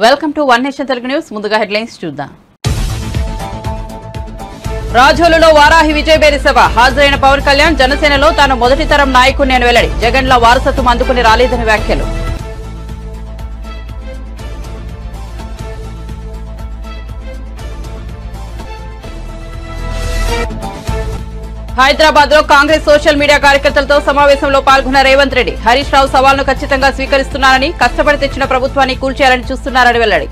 Welcome to one nation Telugu news. ముందుగా headlines చూద్దాం. రాజోలులో వారాహి విజయబేరి సభ హాజరైన పవన్ కళ్యాణ్ జనసేనలో తాను మొదటి తరం నాయకుడిని అని వెల్లడి. జగన్ లా వారసత్వం అందుకుని రాలేదని వ్యాఖ్యలు. హైదరాబాద్ లో కాంగ్రెస్ సోషల్ మీడియా కార్యకర్తలతో సమావేశంలో పాల్గొన్న రేవంత్ రెడ్డి హరీష్ రావు సవాల్ను ఖచ్చితంగా స్వీకరిస్తున్నారని, కష్టపడి తెచ్చిన ప్రభుత్వాన్ని కూల్చేయాలని చూస్తున్నారని వెల్లడి.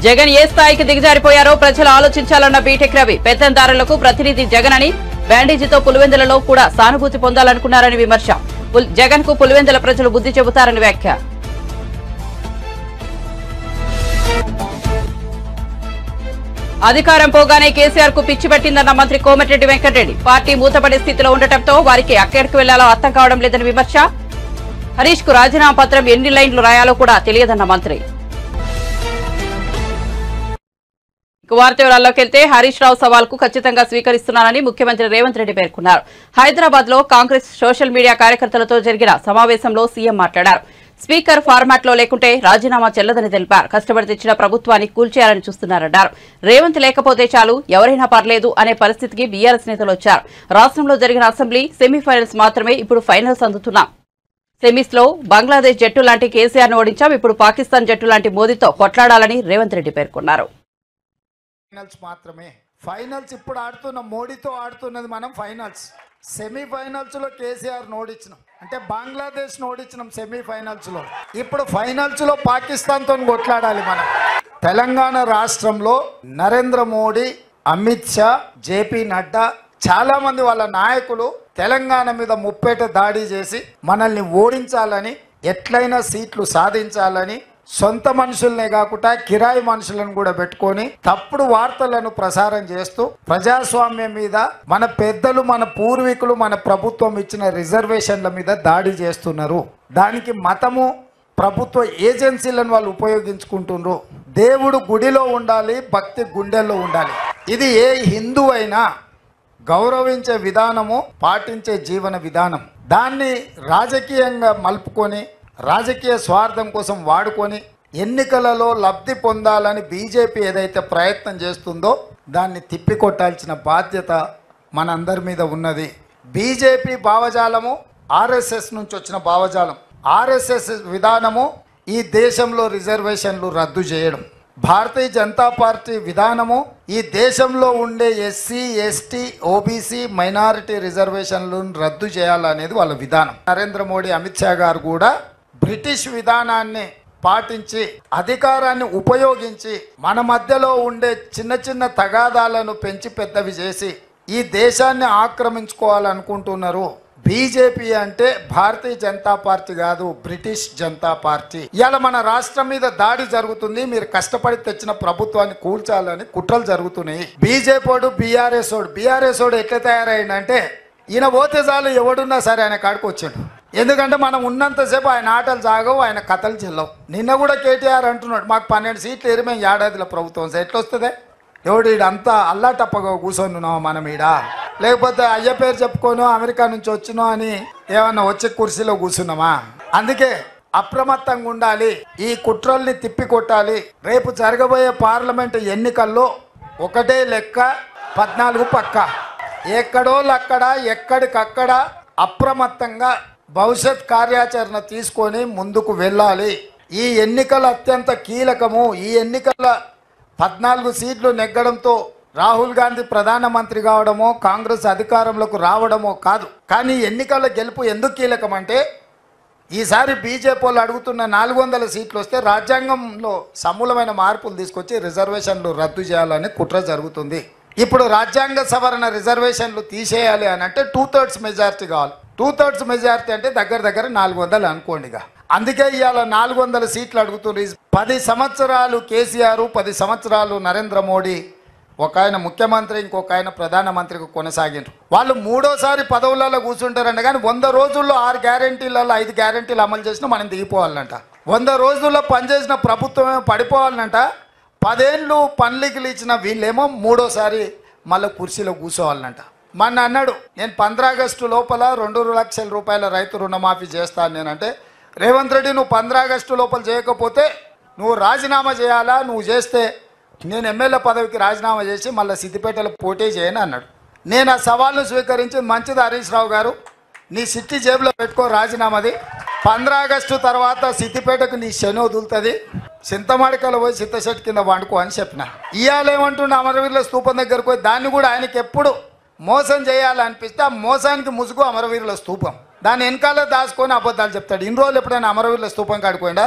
జగన్ ఏ స్థాయికి దిగజారిపోయారో ప్రజలు ఆలోచించాలన్న బీటెక్ రవి. పెత్తందారులకు ప్రతినిధి జగన్ అని, బ్యాండేజీతో పులివెందులలో కూడా సానుభూతి పొందాలనుకున్నారని విమర్శ. జగన్ కు పులివెందుల ప్రజలు బుద్ధి చెబుతారని వ్యాఖ్య. అధికారం పోగానే కేసీఆర్ కు పిచ్చి పట్టిందన్న మంత్రి కోమటిరెడ్డి వెంకటరెడ్డి. పార్టీ మూతపడే స్థితిలో ఉండటంతో వారికి ఎక్కడికి వెళ్లాలో అర్థం కావడం లేదని విమర్శ. హరీష్ కు రాజీనామా పత్రం ఎన్ని లైన్లు రాయాలో కూడా తెలియదన్న మంత్రి. వార్త వివరాల్లోకి వెళ్తే హరీష్ రావు సవాల్ కు ఖచ్చితంగా స్వీకరిస్తున్నానని ముఖ్యమంత్రి రేవంత్ రెడ్డి పేర్కొన్నారు. హైదరాబాద్ లో కాంగ్రెస్ సోషల్ మీడియా కార్యకర్తలతో జరిగిన సమావేశంలో సీఎం మాట్లాడారు. స్పీకర్ ఫార్మాట్ లో లేకుంటే రాజీనామా చెల్లదని తెలిపారు. కష్టపడి తెచ్చిన ప్రభుత్వాన్ని కూల్చేయాలని చూస్తున్నారన్నారు. రేవంత్ లేకపోతే చాలు, ఎవరైనా పర్లేదు అనే పరిస్థితికి బీఆర్ఎస్ నేతలు వచ్చారు. రాష్ట్రంలో జరిగిన అసెంబ్లీ సెమీఫైనల్స్ మాత్రమే, ఇప్పుడు ఫైనల్స్ అందుతున్నాం. సెమీస్ లో బంగ్లాదేశ్ జట్టు లాంటి కేసీఆర్ ను ఓడించాం. ఇప్పుడు పాకిస్తాన్ జట్టు లాంటి మోదీతో కొట్లాడాలని రేవంత్ రెడ్డి పేర్కొన్నారు. ఫైనల్స్ ఇప్పుడు ఆడుతున్నాం, మోడీతో ఆడుతున్నది మనం ఫైనల్స్. సెమీఫైనల్స్ లో కేసీఆర్ ఓడించినాం, అంటే బంగ్లాదేశ్ ఓడించినాం సెమీఫైనల్స్ లో. ఇప్పుడు ఫైనల్స్ లో పాకిస్తాన్ తో కొట్లాడాలి మనం. తెలంగాణ రాష్ట్రంలో నరేంద్ర మోడీ, అమిత్ షా, జేపీ నడ్డా, చాలా మంది వాళ్ళ నాయకులు తెలంగాణ మీద ముప్పేట దాడి చేసి మనల్ని ఓడించాలని, ఎట్లయినా సీట్లు సాధించాలని, సొంత మనుషులనే కాకుండా కిరాయి మనుషులను కూడా పెట్టుకొని తప్పుడు వార్తలను ప్రసారం చేస్తూ ప్రజాస్వామ్యం మీద, మన పెద్దలు, మన పూర్వీకులు, మన ప్రభుత్వం ఇచ్చిన రిజర్వేషన్ల మీద దాడి చేస్తున్నారు. దానికి మతము, ప్రభుత్వ ఏజెన్సీలను వాళ్ళు ఉపయోగించుకుంటున్నారు. దేవుడు గుడిలో ఉండాలి, భక్తి గుండెల్లో ఉండాలి. ఇది ఏ హిందూ అయినా గౌరవించే విధానము, పాటించే జీవన విధానం. దాన్ని రాజకీయంగా మలుపుకొని, రాజకీయ స్వార్థం కోసం వాడుకొని ఎన్నికలలో లబ్ధి పొందాలని బీజేపీ ఏదైతే ప్రయత్నం చేస్తుందో దాన్ని తిప్పికొట్టాల్సిన బాధ్యత మనందరి మీద ఉన్నది. బీజేపీ భావజాలము ఆర్ఎస్ఎస్ నుంచి వచ్చిన భావజాలం. ఆర్ఎస్ఎస్ విధానము ఈ దేశంలో రిజర్వేషన్లు రద్దు చేయడం. భారతీయ జనతా పార్టీ విధానము ఈ దేశంలో ఉండే ఎస్సీ, ఎస్టీ, ఓబీసీ, మైనారిటీ రిజర్వేషన్లను రద్దు చేయాలనేది వాళ్ళ విధానం. నరేంద్ర మోడీ, అమిత్ షా గారు కూడా బ్రిటిష్ విధానాన్ని పాటించి, అధికారాన్ని ఉపయోగించి మన మధ్యలో ఉండే చిన్న చిన్న తగాదాలను పెంచి పెద్దవి చేసి ఈ దేశాన్ని ఆక్రమించుకోవాలనుకుంటున్నారు. బీజేపీ అంటే భారతీయ జనతా పార్టీ కాదు, బ్రిటిష్ జనతా పార్టీ. ఇవాళ మన రాష్ట్రం మీద దాడి జరుగుతుంది. మీరు కష్టపడి తెచ్చిన ప్రభుత్వాన్ని కూల్చాలని కుట్రలు జరుగుతున్నాయి. బీజేపీ బీఆర్ఎస్ ఓడు ఎట్లా తయారైందంటే, ఈయన పోతే చాలు ఎవడున్నా సరే ఆయన కాడికి వచ్చాడు. ఎందుకంటే మనం ఉన్నంతసేపు ఆయన ఆటలు సాగవు, ఆయన కథలు చెల్లవు. నిన్న కూడా కేటీఆర్ అంటున్నాడు, మాకు 12 సీట్లు ఏరి మేము ఏడాదిలో ప్రభుత్వం ఎట్లా వస్తుంది? ఎవడు ఈడంతా అల్లాటప్పగా కూర్చొని మనం ఈడ, లేకపోతే అయ్య పేరు చెప్పుకోను అమెరికా నుంచి వచ్చినో అని ఏమన్నా వచ్చే కుర్చీలో కూర్చున్నామా? అందుకే అప్రమత్తంగా ఉండాలి, ఈ కుట్రల్ని తిప్పికొట్టాలి. రేపు జరగబోయే పార్లమెంటు ఎన్నికల్లో ఒకటే లెక్క, 14 పక్క. ఎక్కడోళ్ళక్కడ, ఎక్కడికక్కడ అప్రమత్తంగా భవిష్యత్ కార్యాచరణ తీసుకొని ముందుకు వెళ్ళాలి. ఈ ఎన్నికలు అత్యంత కీలకము. ఈ ఎన్నికల 14 సీట్లు నెగ్గడంతో రాహుల్ గాంధీ ప్రధానమంత్రి కావడమో, కాంగ్రెస్ అధికారంలోకి రావడమో కాదు. కానీ ఎన్నికల గెలుపు ఎందుకు కీలకం అంటే, ఈసారి బీజేపీ వాళ్ళు అడుగుతున్న 400 సీట్లు వస్తే రాజ్యాంగంలో సమూలమైన మార్పులు తీసుకొచ్చి రిజర్వేషన్లు రద్దు చేయాలని కుట్ర జరుగుతుంది. ఇప్పుడు రాజ్యాంగ సవరణ రిజర్వేషన్లు తీసేయాలి అని అంటే 2/3 మెజారిటీ కావాలి. 2/3 మెజారిటీ అంటే దగ్గర 400 అనుకోండిగా. అందుకే ఇవాళ 400 సీట్లు అడుగుతుంది. 10 సంవత్సరాలు కేసీఆర్, 10 సంవత్సరాలు నరేంద్ర మోడీ, ఒక ఆయన ముఖ్యమంత్రి, ఇంకొక ఆయన ప్రధానమంత్రిగా కొనసాగిండ్రు. వాళ్ళు మూడోసారి పదవులలో కూర్చుంటారంట. కానీ 100 రోజుల్లో 6 గ్యారెంటీలలో 5 గ్యారెంటీలు అమలు చేసినా మనం దిగిపోవాలంట. 100 రోజుల్లో పనిచేసిన ప్రభుత్వమే పడిపోవాలంట. 10 ఏళ్ళు పనులకి ఇచ్చిన వీళ్ళేమో మూడోసారి మళ్ళీ కుర్చీలో కూర్చోవాలంట. మొన్న అన్నాడు నేను 15 ఆగస్టు లోపల 2 లక్షల రూపాయల రైతు రుణమాఫీ చేస్తాను. నేనంటే రేవంత్ రెడ్డి నువ్వు 15 ఆగస్టు లోపల చేయకపోతే నువ్వు రాజీనామా చేయాలా, నువ్వు చేస్తే నేను ఎమ్మెల్యే పదవికి రాజీనామా చేసి మళ్ళీ సిద్దిపేటలో పోటీ చేయను అన్నాడు. నేను ఆ సవాల్ను స్వీకరించి మంచిది హరీష్ రావు గారు నీ సిట్టి జేబులో పెట్టుకో రాజీనామాది, 15 ఆగస్టు తర్వాత సిద్దిపేటకు నీ శని వదులుతుంది, చింతమాడికలో పోయి సిద్ధశెట్టి కింద వండుకో అని చెప్పిన. ఇవాళ ఏమంటుండే అమరవీరుల స్తూపం దగ్గరకు పోయి దాన్ని కూడా ఆయనకి ఎప్పుడు మోసం చేయాలనిపిస్తే ఆ మోసానికి ముసుగు అమరవీరుల స్తూపం, దాన్ని వెనకాల దాచుకొని అబద్ధాలు చెప్తాడు. ఇన్ని రోజులు ఎప్పుడైనా అమరవీరుల స్తూపం కాడిపోయిందా?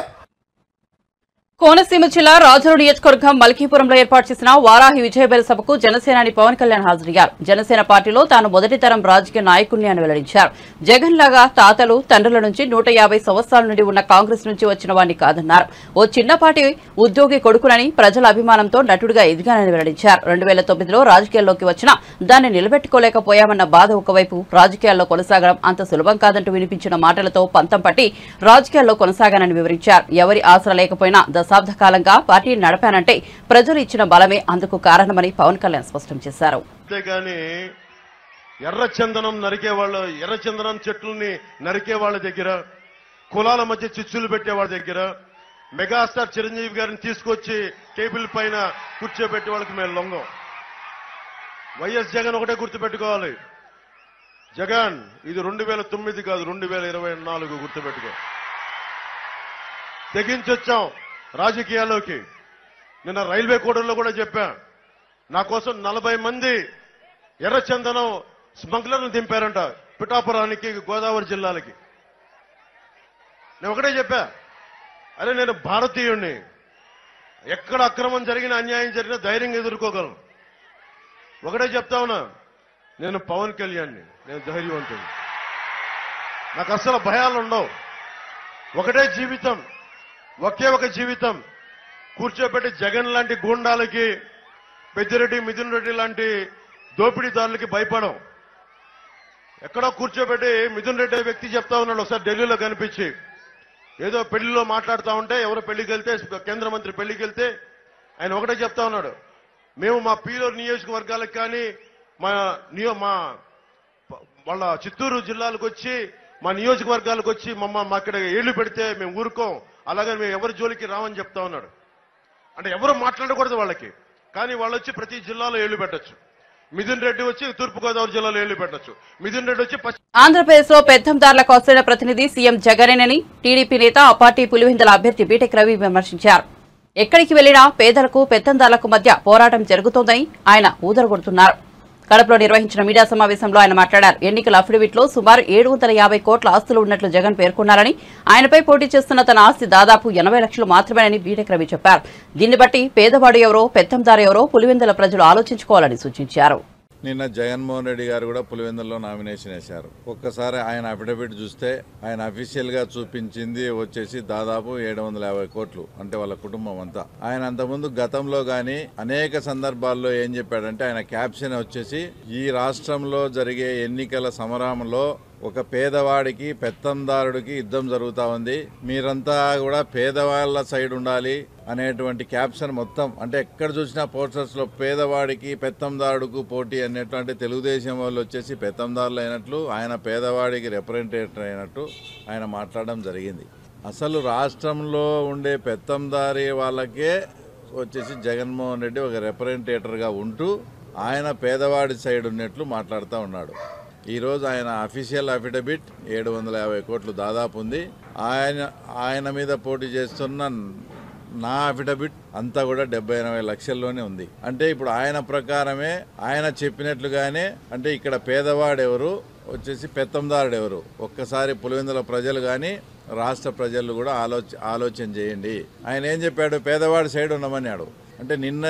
కోనసీమ జిల్లా రాజుల నియోజకవర్గం మల్కీపురంలో ఏర్పాటు చేసిన వారాహి విజయబేల సభకు జనసేనాని పవన్ కళ్యాణ్ హాజరయ్యారు. జనసేన పార్టీలో తాను మొదటి తరం రాజకీయ నాయకుడిని అని వెల్లడించారు. జగన్ లాగా తాతలు తండ్రుల నుంచి 150 సంవత్సరాల నుండి ఉన్న కాంగ్రెస్ నుంచి వచ్చిన వాడిని కాదన్నారు. ఓ చిన్నపాటి ఉద్యోగి కొడుకునని ప్రజల అభిమానంతో నటుడిగా ఎదిగానని వెల్లడించారు. 2009లో రాజకీయాల్లోకి వచ్చినా దాన్ని నిలబెట్టుకోలేకపోయామన్న బాధ ఒకవైపు, రాజకీయాల్లో కొనసాగడం అంత సులభం కాదంటూ వినిపించిన మాటలతో పంతం పట్టి రాజకీయాల్లో కొనసాగానని వివరించారు. ఎవరి ఆసరా లేకపోయినా దశాబ్ద కాలంగా పార్టీని నడిపానంటే ప్రజలు ఇచ్చిన బలమే అందుకు కారణమని పవన్ కళ్యాణ్ స్పష్టం చేశారు. అంతేగాని ఎర్రచందనం నరికేవాళ్ళు, ఎర్రచందనం చెట్లని నరికే వాళ్ళ దగ్గర, కులాల మధ్య చిచ్చులు పెట్టే వాళ్ళ దగ్గర, మెగాస్టార్ చిరంజీవి గారిని తీసుకొచ్చి టేబుల్ పైన కూర్చోబెట్టే వాళ్ళకి మేము లొంగం. వైఎస్ జగన్ ఒకటే గుర్తుపెట్టుకోవాలి, జగన్ ఇది 2009 కాదు 2024 గుర్తుపెట్టుకో. తెగించొచ్చాం రాజకీయాల్లోకి. నిన్న రైల్వే కోడల్లో కూడా చెప్పా, నా కోసం 40 మంది ఎర్రచందనం స్మగ్లర్లు దింపారంట పిఠాపురానికి, గోదావరి జిల్లాలకి. నేను ఒకటే చెప్పా, అరే నేను భారతీయుణ్ణి, ఎక్కడ అక్రమం జరిగినా అన్యాయం జరిగినా ధైర్యంగా ఎదుర్కోగలను. ఒకటే చెప్తా ఉన్నా, నేను పవన్ కళ్యాణ్ని, నేను ధైర్యవంతుని, నాకు అసలు భయాలు ఉండవు. ఒకటే జీవితం, ఒకే ఒక జీవితం. కూర్చోబెట్టి జగన్ లాంటి గూండాలకి, పెద్దిరెడ్డి మిథున్ రెడ్డి లాంటి దోపిడీదారులకి భయపడం. ఎక్కడో కూర్చోబెట్టి మిథున్ రెడ్డి వ్యక్తి చెప్తా ఉన్నాడు, ఒకసారి ఢిల్లీలో కనిపించి ఏదో పెళ్లిలో మాట్లాడుతూ ఉంటే, ఎవరో పెళ్లికి వెళ్తే, కేంద్ర మంత్రి పెళ్లికి వెళ్తే ఆయన ఒకటే చెప్తా ఉన్నాడు, మేము మా పీలూరు నియోజకవర్గాలకు కానీ మా వాళ్ళ చిత్తూరు జిల్లాలకు వచ్చి మా నియోజకవర్గాలకు వచ్చి మా అక్కడ ఏళ్లు పెడితే మేము ఊరుకోం, అలాగని మేము ఎవరి జోలికి రామని చెప్తా ఉన్నాడు. అంటే ఎవరు మాట్లాడకూడదు వాళ్ళకి, కానీ వాళ్ళు వచ్చి ప్రతి జిల్లాలో ఏళ్లు పెట్టచ్చు. మిథున్ రెడ్డి వచ్చి తూర్పుగోదావరి జిల్లాలో ఏళ్లు పెట్టచ్చు. మిథున్ రెడ్డి వచ్చి ఆంధ్రప్రదేశ్ లో పెత్తందారులకు వస్తున్న ప్రతినిధి సీఎం జగనేనని టీడీపీ నేత ఆ పార్టీ పులివెందుల అభ్యర్థి బీటెక్ రవి విమర్శించారు. ఎక్కడికి వెళ్లినా పేదలకు పెత్తందారులకు మధ్య పోరాటం జరుగుతోందని ఆయన ఊదరగొడుతున్నారు. కడపలో నిర్వహించిన మీడియా సమావేశంలో ఆయన మాట్లాడారు. ఎన్నికల అఫిడవిట్లో సుమారు 750 కోట్ల ఆస్తులు ఉన్నట్లు జగన్ పేర్కొన్నారని, ఆయనపై పోటీ చేస్తున్న తన ఆస్తి దాదాపు 80 లక్షలు మాత్రమేనని బీటెక్ రవి చెప్పారు. దీన్ని బట్టి పేదవాడు ఎవరో పెత్తందారు ఎవరో పులివెందుల ప్రజలు ఆలోచించుకోవాలని సూచించారు. నిన్న జగన్మోహన్ రెడ్డి గారు కూడా పులివెందుల్లో నామినేషన్ వేశారు. ఒక్కసారి ఆయన అఫిడవిట్ చూస్తే ఆయన అఫీషియల్ గా చూపించింది వచ్చేసి దాదాపు 750 కోట్లు, అంటే వాళ్ళ కుటుంబం అంతా. ఆయన అంతకుముందు గతంలో గాని అనేక సందర్భాల్లో ఏం చెప్పాడంటే, ఆయన క్యాప్షన్ వచ్చేసి ఈ రాష్ట్రంలో జరిగే ఎన్నికల సమరంలో ఒక పేదవాడికి పెత్తందారుడికి యుద్ధం జరుగుతా ఉంది, మీరంతా కూడా పేదవాళ్ల సైడ్ ఉండాలి అనేటువంటి క్యాప్షన్ మొత్తం, అంటే ఎక్కడ చూసినా పోస్టర్స్ లో పేదవాడికి పెత్తందారుడుకు పోటీ అన్నట్టు, అంటే తెలుగుదేశం వాళ్ళు వచ్చేసి పెత్తందారులు అయినట్లు, ఆయన పేదవాడికి రిప్రజెంటేటివ్ అయినట్టు ఆయన మాట్లాడడం జరిగింది. అసలు రాష్ట్రంలో ఉండే పెత్తందారి వాళ్ళకే వచ్చేసి జగన్మోహన్ రెడ్డి ఒక రిప్రజెంటేటర్గా ఉంటూ ఆయన పేదవాడి సైడ్ ఉన్నట్లు మాట్లాడుతూ ఉన్నాడు. ఈరోజు ఆయన అఫీషియల్ అఫిడవిట్ 750 కోట్లు దాదాపు ఉంది. ఆయన మీద పోటీ చేస్తున్న నా అఫిడవిట్ అంతా కూడా 70-80 లక్షల్లోనే ఉంది. అంటే ఇప్పుడు ఆయన ప్రకారమే, ఆయన చెప్పినట్లుగానే, అంటే ఇక్కడ పేదవాడెవరు వచ్చేసి పెత్తందారుడు ఎవరు, ఒక్కసారి పులివెందుల ప్రజలు కానీ రాష్ట్ర ప్రజలు కూడా ఆలోచన చేయండి. ఆయన ఏం చెప్పాడు, పేదవాడి సైడ్ ఉండమన్నాడు. అంటే నిన్న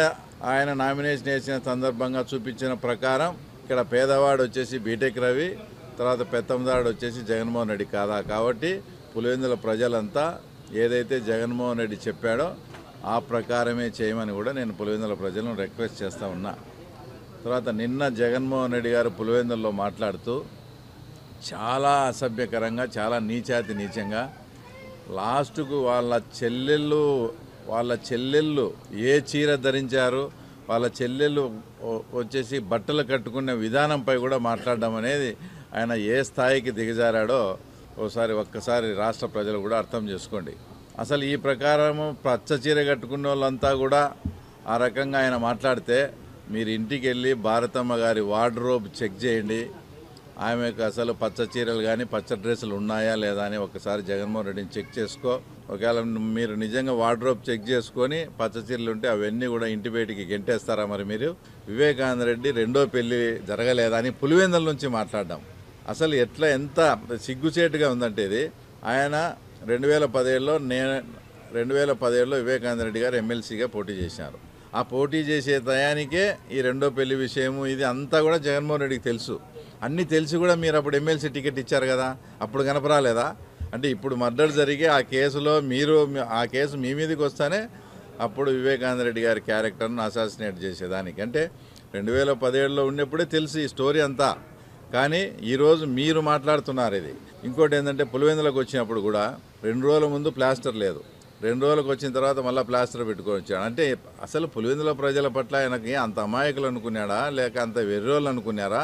ఆయన నామినేషన్ వేసిన సందర్భంగా చూపించిన ప్రకారం ఇక్కడ పేదవాడు వచ్చేసి బీటెక్ రవి, తర్వాత పెత్తందారుడు వచ్చేసి జగన్మోహన్ రెడ్డి కాదా. కాబట్టి పులివెందుల ప్రజలంతా ఏదైతే జగన్మోహన్ రెడ్డి చెప్పాడో ఆ ప్రకారమే చేయమని కూడా నేను పులివెందుల ప్రజలను రిక్వెస్ట్ చేస్తూ ఉన్నా. తర్వాత నిన్న జగన్మోహన్ రెడ్డి గారు పులివెందుల్లో మాట్లాడుతూ చాలా అసభ్యకరంగా, చాలా నీచంగా, లాస్ట్కు వాళ్ళ చెల్లెళ్ళు ఏ చీర ధరించారు, వాళ్ళ చెల్లెళ్ళు వచ్చేసి బట్టలు కట్టుకునే విధానంపై కూడా మాట్లాడడం అనేది ఆయన ఏ స్థాయికి దిగజారాడో ఒక్కసారి రాష్ట్ర ప్రజలు కూడా అర్థం చేసుకోండి. అసలు ఈ ప్రకారము పచ్చ చీర కట్టుకున్న వాళ్ళంతా కూడా ఆ రకంగా ఆయన మాట్లాడితే మీరు ఇంటికి వెళ్ళి భారతమ్మ గారి వార్డ్రోబ్ చెక్ చేయండి. ఆమెకు అసలు పచ్చ చీరలు కానీ పచ్చ డ్రెస్సులు ఉన్నాయా లేదా అని ఒకసారి జగన్మోహన్ రెడ్డిని చెక్ చేసుకో. ఒకవేళ మీరు నిజంగా వార్డ్రోబ్ చెక్ చేసుకొని పచ్చ చీరలు ఉంటే అవన్నీ కూడా ఇంటి బయటికి గెంటేస్తారా? మరి మీరు వివేకానంద రెడ్డి రెండో పెళ్లి జరగలేదా అని పులివెందుల నుంచి మాట్లాడడం అసలు ఎంత సిగ్గుచేటుగా ఉందంటే ఇది. ఆయన 2017లో వివేకానంద రెడ్డి గారు ఎమ్మెల్సీగా పోటీ చేశారు. ఆ పోటీ చేసే టయానికే ఈ రెండో పెళ్లి విషయము ఇది అంతా కూడా జగన్మోహన్ రెడ్డికి తెలుసు. అన్నీ తెలిసి కూడా మీరు అప్పుడు ఎమ్మెల్సీ టికెట్ ఇచ్చారు కదా, అప్పుడు కనపరాలేదా? అంటే ఇప్పుడు మర్డర్ జరిగి ఆ కేసులో ఆ కేసు మీ మీదకి వస్తానే అప్పుడు వివేకానంద రెడ్డి గారి క్యారెక్టర్ను అసాసినేట్ చేసేదానికి అంటే 2017లో ఉన్నప్పుడే తెలిసి ఈ స్టోరీ అంతా. కానీ ఈరోజు మీరు మాట్లాడుతున్నారు ఇది. ఇంకోటి ఏంటంటే పులివెందులకు వచ్చినప్పుడు కూడా 2 రోజుల ముందు ప్లాస్టర్ లేదు, 2 రోజులకు వచ్చిన తర్వాత మళ్ళీ ప్లాస్టర్ పెట్టుకొని వచ్చాడు. అంటే అసలు పులివెందుల ప్రజల పట్ల ఆయనకి అంత అమాయకులు అనుకున్నాడా, లేక అంత వెర్రోళ్ళు అనుకున్నారా,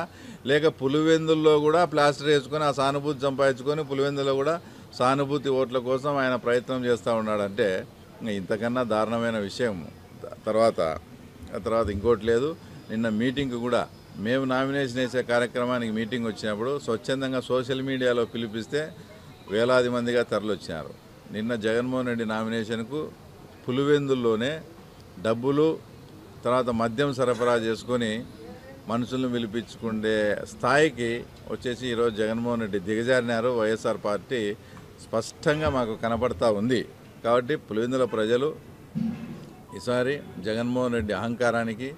లేక పులివెందుల్లో కూడా ప్లాస్టర్ వేసుకొని ఆ సానుభూతి సంపాదించుకొని పులివెందులో కూడా సానుభూతి ఓట్ల కోసం ఆయన ప్రయత్నం చేస్తూ ఉన్నాడంటే ఇంతకన్నా దారుణమైన విషయం. తర్వాత ఇంకోటి లేదు. నిన్న మీటింగ్ కూడా మేము నామినేషన్ వేసే కార్యక్రమానికి మీటింగ్ వచ్చినప్పుడు స్వచ్ఛందంగా సోషల్ మీడియాలో పిలిపిస్తే వేలాది మందిగా తరలివచ్చారు. నిన్న జగన్మోహన్ రెడ్డి నామినేషన్కు పులివెందుల్లోనే డబ్బులు తర్వాత మద్యం సరఫరా చేసుకొని మనుషులను పిలిపించుకునే స్థాయికి వచ్చేసి ఈరోజు జగన్మోహన్ రెడ్డి దిగజారినారు. వైఎస్ఆర్ పార్టీ స్పష్టంగా మాకు కనపడతా ఉంది. కాబట్టి పులివెందుల ప్రజలు ఈసారి జగన్మోహన్ రెడ్డి అహంకారానికి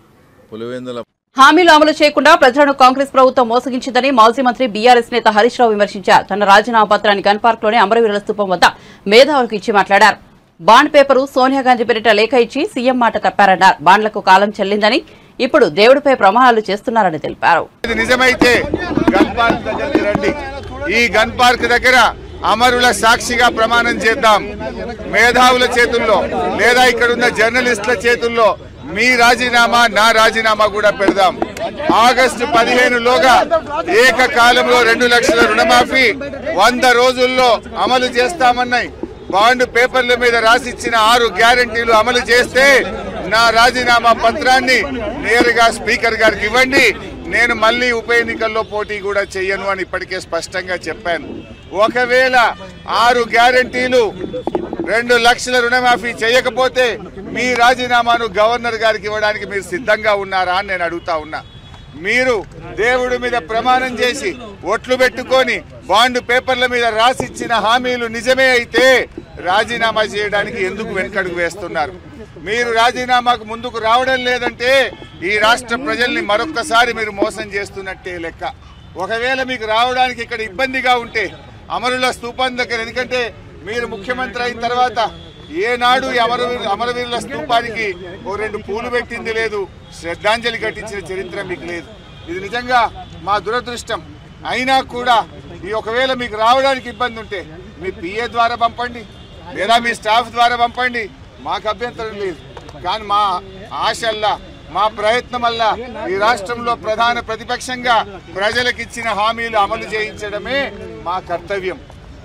పులివెందుల హామీలు అమలు చేయకుండా ప్రజలను కాంగ్రెస్ ప్రభుత్వం మోసగించిందని మాజీ మంత్రి బీఆర్ఎస్ నేత హరీష్ రావు విమర్శించారు. తన రాజీనామా పత్రాన్ని గన్ పార్క్ లోని అమరవీరుల స్థూపం వద్ద మేధావులకు ఇచ్చి మాట్లాడారు. బాండ్ పేపరు సోనియా గాంధీ పేరిట లేఖ ఇచ్చి సీఎం మాట తప్పారన్నారు. బాండ్లకు కాలం చెల్లిందని ఇప్పుడు దేవుడిపై ప్రమాణాలు చేస్తున్నారని తెలిపారు. నిజమైతే గన్ పార్క్ దగ్గరికి రండి. ఈ గన్ పార్క్ దగ్గర అమరుల సాక్షిగా ప్రమాణం చేద్దాం. మేధావుల చేతుల్లో లేదా ఇక్కడున్న జర్నలిస్టుల చేతుల్లో మీ రాజీనామా నా రాజీనామా కూడా పెడదాం. ఆగస్టు 15లోగా ఏకకాలంలో 2 లక్షల రుణమాఫీ 100 రోజుల్లో అమలు చేస్తామన్నాయి. బాండ్ పేపర్ల మీద రాసిచ్చిన 6 గ్యారంటీలు అమలు చేస్తే నా రాజీనామా పత్రాన్ని నేరుగా స్పీకర్ గారికి ఇవ్వండి. నేను మళ్ళీ ఉప ఎన్నికల్లో పోటీ కూడా చెయ్యను అని ఇప్పటికే స్పష్టంగా చెప్పాను. ఒకవేళ 6 గ్యారంటీలు 2 లక్షల రుణమాఫీ చేయకపోతే మీ రాజీనామాను గవర్నర్ గారికి ఇవ్వడానికి మీరు సిద్ధంగా ఉన్నారా అని నేను అడుగుతా ఉన్నా. మీరు దేవుడి మీద ప్రమాణం చేసి ఒట్లు పెట్టుకొని బాండ్ పేపర్ల మీద రాసిచ్చిన హామీలు నిజమే అయితే రాజీనామా చేయడానికి ఎందుకు వెనకడుగు వేస్తున్నారు? మీరు రాజీనామాకు ముందుకు రావడం లేదంటే ఈ రాష్ట్ర ప్రజల్ని మరొక్కసారి మీరు మోసం చేస్తున్నట్టే లెక్క. ఒకవేళ మీకు రావడానికి ఇక్కడ ఇబ్బందిగా ఉంటే అమరుల స్థూపం దగ్గర, ఎందుకంటే మీరు ముఖ్యమంత్రి అయిన తర్వాత ఏనాడు అమరవీరుల స్థూపానికి 2 పూలు పెట్టింది లేదు, శ్రద్ధాంజలి ఘటించిన చరిత్ర మీకు లేదు. ఇది నిజంగా మా దురదృష్టం. అయినా కూడా ఈ ఒకవేళ మీకు రావడానికి ఇబ్బంది ఉంటే మీ పిఏ ద్వారా పంపండి లేదా మీ స్టాఫ్ ద్వారా పంపండి, మాకు అభ్యంతరం లేదు. కానీ మా ఆశల్లా మా ప్రయత్నం వల్ల ఈ రాష్ట్రంలో ప్రధాన ప్రతిపక్షంగా ప్రజలకు ఇచ్చిన హామీలు అమలు చేయించడమే మా కర్తవ్యం.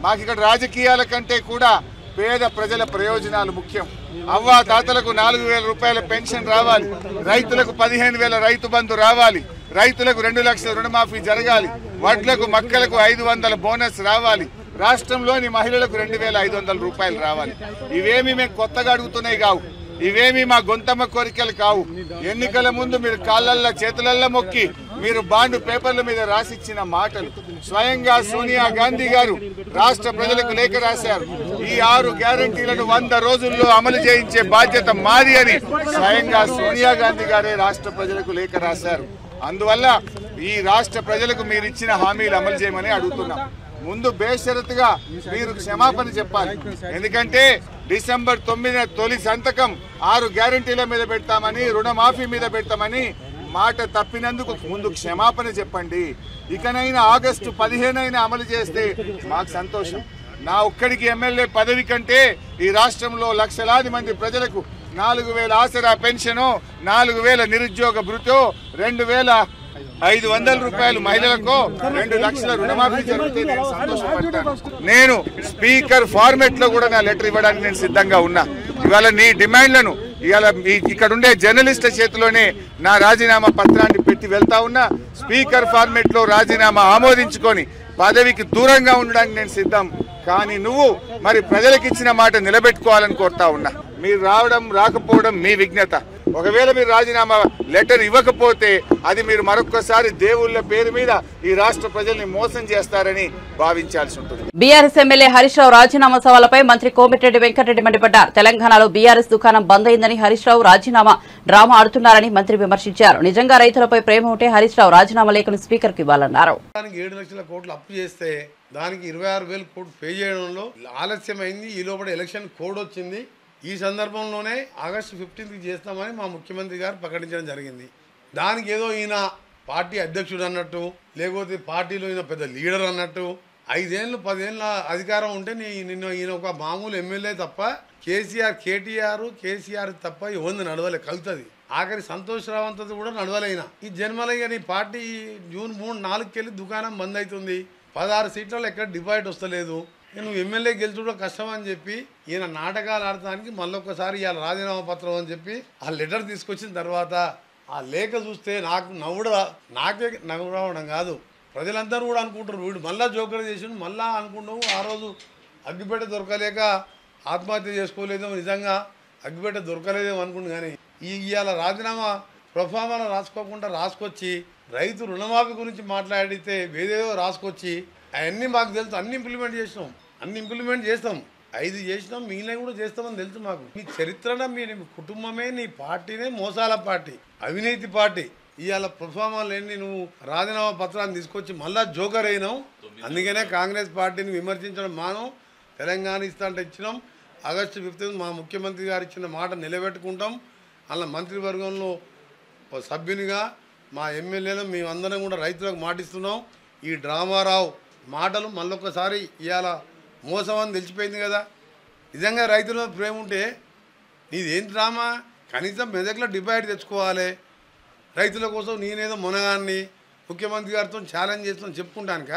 మాకు ఇక్కడ రాజకీయాల కంటే కూడా పేద ప్రజల ప్రయోజనాలు ముఖ్యం. అవ్వా తాతలకు 4,000 రూపాయల పెన్షన్ రావాలి, రైతులకు 15,000 రైతు బంధు రావాలి, రైతులకు 2 లక్షల రుణమాఫీ జరగాలి, వడ్లకు మక్కలకు 500 బోనస్ రావాలి, రాష్ట్రంలోని మహిళలకు 2,500 రూపాయలు రావాలి. ఇవేమి మేము కొత్తగా అడుగుతున్నాయి కావు, ఇవేమి మా గొంతమ్మ కోరికలు కావు. ఎన్నికల ముందు మీరు కాళ్ళల్లో చేతులల్లో మొక్కి మీరు బాండ్ పేపర్ల మీద రాసిచ్చిన మాటలు. స్వయంగా సోనియా గాంధీ గారు రాష్ట్ర ప్రజలకు లేఖ రాశారు. ఈ 6 గ్యారంటీలను 100 రోజుల్లో అమలు చేయించే బాధ్యత మాది అని స్వయంగా సోనియా గాంధీ గారే రాష్ట్ర ప్రజలకు లేఖ రాశారు. అందువల్ల ఈ రాష్ట్ర ప్రజలకు మీరు ఇచ్చిన హామీలు అమలు చేయమని అడుగుతున్నాం. ముందు బేషరతుగా మీరు క్షమాపణ చెప్పాలి. ఎందుకంటే డిసెంబర్ 9న తొలి సంతకం 6 గ్యారంటీల మీద పెడతామని, రుణమాఫీ మీద పెడతామని మాట తప్పినందుకు ముందు క్షమాపణ చెప్పండి. ఇకనైనా ఆగస్టు 15 అమలు చేస్తే మాకు సంతోషం. నా ఒక్కడికి ఎమ్మెల్యే పదవి కంటే ఈ రాష్ట్రంలో లక్షలాది మంది ప్రజలకు 4,000 ఆసరా పెన్షన్, 4,000 నిరుద్యోగ భృతో, 2,500 రూపాయలు మహిళలకు, 2 లక్షల రుణమాఫీ జరిగితే నేను సంతోషపడతాను. నేను స్పీకర్ ఫార్మెట్ లో కూడా నా లెటర్ ఇవ్వడానికి నేను సిద్ధంగా ఉన్నా. ఇవాళ నీ డిమాండ్లను ఇవాళ ఇక్కడ ఉండే జర్నలిస్టుల చేతిలోనే నా రాజీనామా పత్రాన్ని పెట్టి వెళ్తా ఉన్నా. స్పీకర్ ఫార్మెట్ లో రాజీనామా ఆమోదించుకొని పదవికి దూరంగా ఉండడానికి నేను సిద్ధం. కానీ నువ్వు మరి ప్రజలకు ఇచ్చిన మాట నిలబెట్టుకోవాలని కోరుతా ఉన్నా. మీరు రావడం రాకపోవడం మీ విజ్ఞత. ఒకవేళ మీరు రాజీనామా లెటర్ ఇవ్వకపోతే అది మీరు మరొక్కసారి దేవుళ్ళ పేరు మీద ఈ రాష్ట్ర ప్రజల్ని మోసం చేస్తారని భావించాల్సి ఉంటుంది. బీఆర్ఎస్ ఎమ్మెల్యే హరీష్ రావు రాజీనామా సవాలపై మంత్రి కోమటిరెడ్డి వెంకటరెడ్డి మండిపడ్డారు. తెలంగాణలో బీఆర్ఎస్ దుకాణం బంద్ అయిందని హరీష్ రావు రాజీనామా డ్రామా ఆడుతున్నారని మంత్రి విమర్శించారు. నిజంగా రైతులపై ప్రేమ ఉంటే హరీష్ రావు రాజీనామా లేఖను స్పీకర్ కు ఇవ్వాలన్నారు. 7 లక్షల కోట్లు అప్పు చేస్తే దానికి 26,000 కోట్లు పే చేయడంలో ఆలస్యమైంది. ఈ లోపల ఎలక్షన్ కోడ్ వచ్చింది. ఈ సందర్భంలోనే ఆగస్టు 15కి చేస్తామని మా ముఖ్యమంత్రి గారు ప్రకటించడం జరిగింది. దానికి ఏదో ఈయన పార్టీ అధ్యక్షుడు అన్నట్టు, లేకపోతే పార్టీలో ఈయన పెద్ద లీడర్ అన్నట్టు, 5 ఏళ్ళు 10 ఏళ్ళ అధికారం ఉంటే ఈయన ఒక మామూలు ఎమ్మెల్యే తప్ప కేసీఆర్ తప్ప ఎవరిని నడవలే, కలుతుంది. ఆఖరి సంతోష్ రావంతది కూడా నడవలేనా. ఈ జన్మలయ్య నీ పార్టీ జూన్ 3-4కి వెళ్ళి దుకాణం బంద్ అవుతుంది. 16 సీట్లలో ఎక్కడ డిపాజిట్ వస్తలేదు. నువ్వు ఎమ్మెల్యే గెలుచుకోవడం కష్టం అని చెప్పి ఈయన నాటకాలు ఆడటానికి మళ్ళొక్కసారి ఇవాళ రాజీనామా పత్రం అని చెప్పి ఆ లెటర్ తీసుకొచ్చిన తర్వాత ఆ లేఖ చూస్తే నాకే నవ్వడం కాదు, ప్రజలందరూ కూడా అనుకుంటారు వీడు మళ్ళా జోకర్ చేసి మళ్ళా అనుకుంటాము. ఆ రోజు అగ్గిపేట దొరకలేక ఆత్మహత్య చేసుకోలేదేమో, నిజంగా అగ్గిపేట దొరకలేదేమో అనుకుంటు. కానీ ఇవాళ రాజీనామా ప్రొఫామాలో రాసుకొచ్చి రైతు రుణమాఫీ గురించి మాట్లాడితే వేదేదో రాసుకొచ్చి అవన్నీ మాకు తెలుసు. అన్ని ఇంప్లిమెంట్ చేస్తాం 5 చేసినాం, మిగిలిన కూడా చేస్తామని తెలుసు మాకు. మీ చరిత్రన మీ కుటుంబమే నీ పార్టీనే మోసాల పార్టీ, అవినీతి పార్టీ. ఇవాళ ప్రొఫామాలు ఎన్ని నువ్వు రాజీనామా పత్రాన్ని తీసుకొచ్చి మళ్ళా జోకర్ అయినావు. అందుకనే కాంగ్రెస్ పార్టీని విమర్శించడం మానం. తెలంగాణ ఇస్తా అంటే ఇచ్చినాం. ఆగస్టు 15 మా ముఖ్యమంత్రి గారు ఇచ్చిన మాట నిలబెట్టుకుంటాం. అలా మంత్రివర్గంలో సభ్యునిగా మా ఎమ్మెల్యేలు మేమందరం కూడా రైతులకు మాటిస్తున్నాం. ఈ డ్రామారావు మాటలు మళ్ళొక్కసారి ఇవాళ మోసం అని తెలిసిపోయింది కదా. నిజంగా రైతుల ప్రేమ ఉంటే నీదేం డ్రామా? కనీసం మెదక్లో డిపాజిట్ తెచ్చుకోవాలి. రైతుల కోసం నేనేదో మునగాన్ని ముఖ్యమంత్రి గారితో ఛాలెంజ్ చేస్తాను చెప్పుకుంటానుక.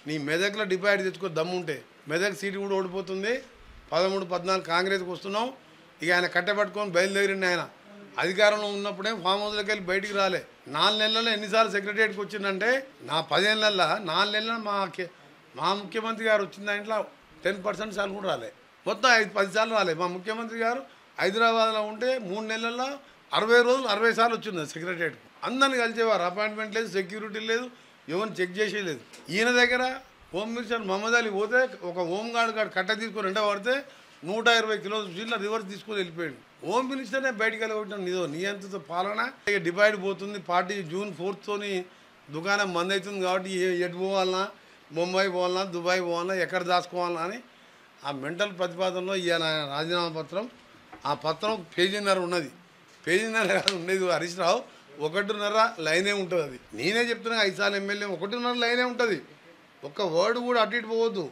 నీ మెదక్లో డిపాజిట్ తెచ్చుకో దమ్ముంటే. మెదక్ సీటు కూడా ఓడిపోతుంది. 13-14 కాంగ్రెస్కి వస్తున్నాం. ఇక ఆయన కట్టబట్టుకొని బయలుదేరిండి. ఆయన అధికారంలో ఉన్నప్పుడే ఫామ్ హౌస్లోకి వెళ్ళి బయటికి రాలే. 4 నెలల్లో ఎన్నిసార్లు సెక్రటరియట్కి వచ్చిందంటే నా 15 నెలల 4 నెలల మా ముఖ్యమంత్రి గారు వచ్చిన దాంట్లో 10% సార్లు కూడా రాలే. మొత్తం 5-10 సార్లు రాలే. మా ముఖ్యమంత్రి గారు హైదరాబాద్లో ఉంటే 3 నెలల్లో 60 రోజులు 60 సార్లు వచ్చింది సెక్రటరియట్కి. అందరిని కలిసేవారు. అపాయింట్మెంట్ లేదు, సెక్యూరిటీ లేదు, ఎవరిని చెక్ చేసేయలేదు. ఈయన దగ్గర హోమ్ మినిస్టర్ మహమ్మద్ అలీ పోతే ఒక హోమ్ గార్డ్ కట్ట తీసుకొని ఎండ పడితే 120 కిలోల స్పీడ్లో రివర్స్ తీసుకొని వెళ్ళిపోయాడు. హోమ్ మినిస్టర్నే బయటికి వెళ్ళగొట్టాను. నిజం నియంత్రిత పాలన. ఇక డిపాజిట్ పోతుంది. పార్టీ జూన్ 4తోని దుకాణం బంద్ అవుతుంది కాబట్టి ఎటు పోవాలన్నా, ముంబై పోవాలన్నా, దుబాయ్ పోవాలన్నా, ఎక్కడ దాచుకోవాలన్నా అని ఆ మెంటల్ ప్రతిపాదనలో ఇవాళ రాజీనామా పత్రం. ఆ పత్రం పేజీన్నర ఉన్నది. పేజీన్నర కాదు ఉండేది హరీష్ రావు, 1.5 లైనే ఉంటుంది. అది నేనే చెప్తున్నా. 5 సార్లు ఎమ్మెల్యే 1.5 లైనే ఉంటుంది. ఒక్క వర్డ్ కూడా అటు ఇటు పోవద్దు.